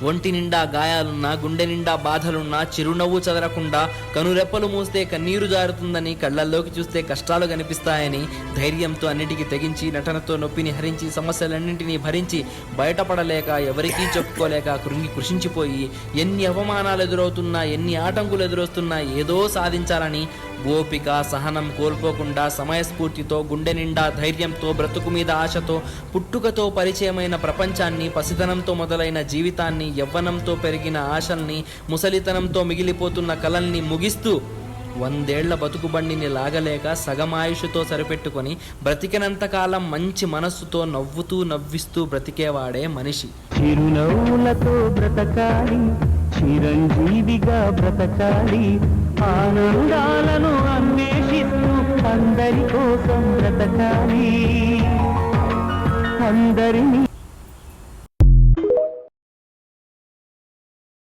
ఒంటి నిండా గాయాలున్నా, గుండె నిండా బాధలున్నా చిరునవ్వు చెదరకుండా, కనురెప్పలు మూస్తే కన్నీరు జారుతుందని, కళ్ళల్లోకి చూస్తే కష్టాలు కనిపిస్తాయని ధైర్యంతో అన్నిటికీ తెగించి, నటనతో నొప్పిని హరించి, సమస్యలన్నింటినీ భరించి, బయటపడలేక ఎవరికీ చెప్పుకోలేక కృషించిపోయి, ఎన్ని అవమానాలు ఎదురవుతున్నా, ఎన్ని ఆటంకులు ఎదురొస్తున్నా ఏదో సాధించాలని ఓపిక సహనం కోల్పోకుండా, సమయస్ఫూర్తితో, గుండె నిండా ధైర్యంతో, బ్రతుకు మీద ఆశతో, పుట్టుకతో పరిచయమైన ప్రపంచాన్ని, పసితనంతో మొదలైన జీవితాన్ని, యవ్వనంతో పెరిగిన ఆశల్ని, ముసలితనంతో మిగిలిపోతున్న కలల్ని ముగిస్తూ 100 ఏళ్ల బతుకుబండిని లాగలేక సగమాయుషుతో సరిపెట్టుకొని బ్రతికినంతకాలం మంచి మనస్సుతో నవ్వుతూ నవ్విస్తూ బ్రతికేవాడే మనిషి. చిరునవ్వులతో బ్రతకాలి, చిరంజీవిగా బ్రతకాలి, ఆనందాలను అన్వేషిస్తూ అందరి కోసం బ్రతకాలి, అందరినీ